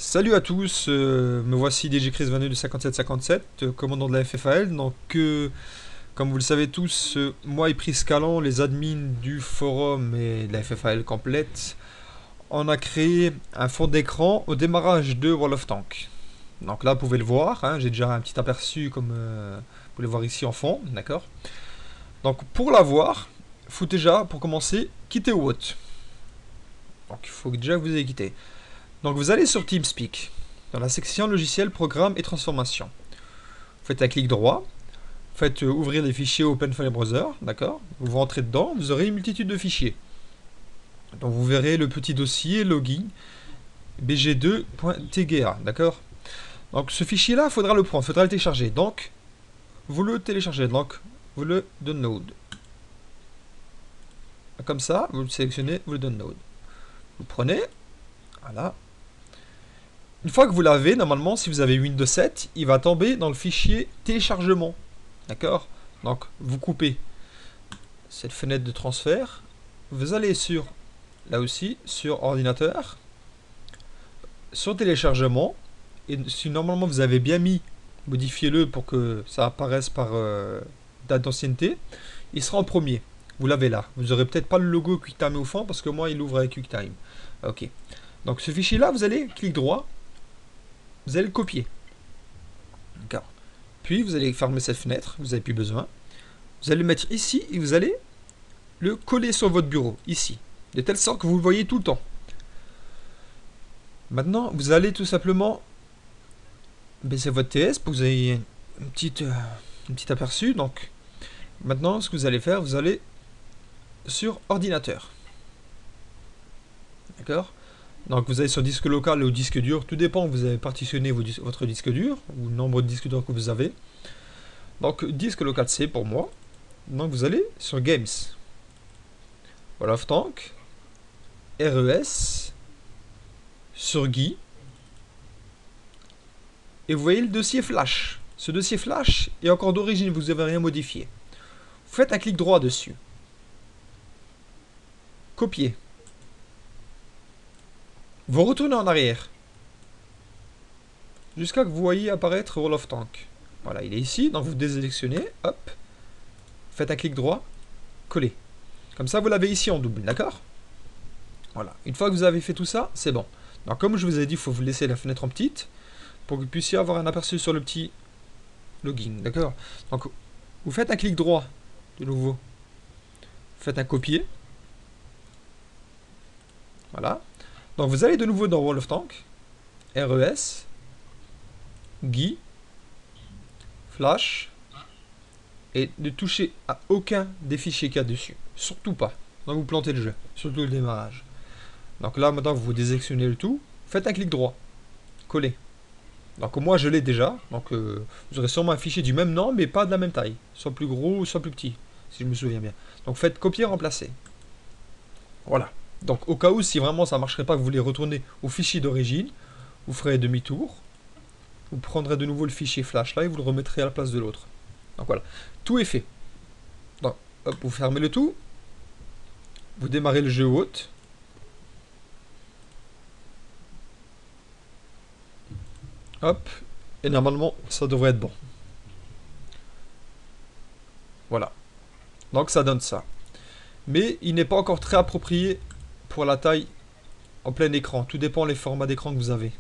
Salut à tous, me voici DJChris22 de 5757, commandant de la FFAL. Donc, comme vous le savez tous, moi et Priscalan, les admins du forum et de la FFAL complète, on a créé un fond d'écran au démarrage de World of Tanks. Donc là, vous pouvez le voir, hein, j'ai déjà un petit aperçu comme vous pouvez le voir ici en fond, d'accord. Donc pour l'avoir, il faut déjà, pour commencer, quitter WOT. Donc il faut déjà que vous ayez quitté. Donc vous allez sur TeamSpeak, dans la section logiciel, programme et transformation. Vous faites un clic droit, faites ouvrir les fichiers Open File Browser, d'accord. Vous rentrez dedans, vous aurez une multitude de fichiers. Donc vous verrez le petit dossier login bg2.tga, d'accord. Donc ce fichier-là, il faudra le prendre, il faudra le télécharger. Donc vous le téléchargez, donc vous le download. Comme ça, vous le sélectionnez, vous le download. Vous prenez, voilà. Une fois que vous l'avez, normalement, si vous avez Windows 7, il va tomber dans le fichier téléchargement. D'accord? Donc, vous coupez cette fenêtre de transfert. Vous allez sur, là aussi, sur ordinateur, sur téléchargement. Et si normalement vous avez bien mis, modifiez-le pour que ça apparaisse par date d'ancienneté, il sera en premier. Vous l'avez là. Vous n'aurez peut-être pas le logo QuickTime au fond parce que moi, il ouvre avec QuickTime. Ok. Donc, ce fichier-là, vous allez clic droit. Vous allez le copier. D'accord. Puis vous allez fermer cette fenêtre, vous n'avez plus besoin. Vous allez le mettre ici et vous allez le coller sur votre bureau, ici. De telle sorte que vous le voyez tout le temps. Maintenant, vous allez tout simplement baisser votre TS pour que vous ayez un petit aperçu. Donc, maintenant, ce que vous allez faire, vous allez sur ordinateur. D'accord? Donc vous allez sur disque local ou disque dur, tout dépend, vous avez partitionné votre disque dur, ou le nombre de disques durs que vous avez. Donc disque local C pour moi. Donc vous allez sur Games, World of Tanks, RES, sur GUI, et vous voyez le dossier Flash. Ce dossier Flash est encore d'origine, vous n'avez rien modifié. Vous faites un clic droit dessus. Copier. Vous retournez en arrière. Jusqu'à que vous voyez apparaître World of Tanks. Voilà, il est ici, donc vous désélectionnez, hop. Faites un clic droit, coller. Comme ça, vous l'avez ici en double, d'accord? Voilà, une fois que vous avez fait tout ça, c'est bon. Donc comme je vous ai dit, il faut vous laisser la fenêtre en petite, pour que vous puissiez avoir un aperçu sur le petit login, d'accord? Donc, vous faites un clic droit, de nouveau. Faites un copier. Voilà. Donc vous allez de nouveau dans World of Tanks, RES, GUI, Flash, et ne touchez à aucun des fichiers qu'il y a dessus. Surtout pas. Donc vous plantez le jeu, surtout le démarrage. Donc là maintenant vous désélectionnez le tout, faites un clic droit, coller. Donc moi je l'ai déjà, donc vous aurez sûrement un fichier du même nom mais pas de la même taille, soit plus gros soit plus petit, si je me souviens bien. Donc faites copier, remplacer. Voilà. Donc au cas où, si vraiment ça ne marcherait pas, que vous voulez retourner au fichier d'origine, vous ferez demi-tour, vous prendrez de nouveau le fichier flash là et vous le remettrez à la place de l'autre. Donc voilà, tout est fait. Donc, hop, vous fermez le tout, vous démarrez le jeu haute. Hop, et normalement ça devrait être bon. Voilà. Donc ça donne ça. Mais il n'est pas encore très approprié pour la taille en plein écran. Tout dépend des formats d'écran que vous avez.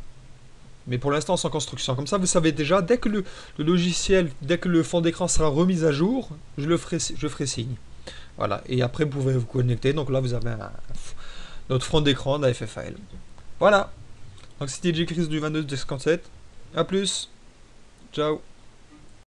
Mais pour l'instant, c'est en construction. Comme ça, vous savez déjà, dès que le logiciel, dès que le fond d'écran sera remis à jour, je ferai signe. Voilà. Et après, vous pouvez vous connecter. Donc là, vous avez notre fond d'écran de la FFAL. Voilà. Donc c'était DJChris du 22 de 57. A plus. Ciao.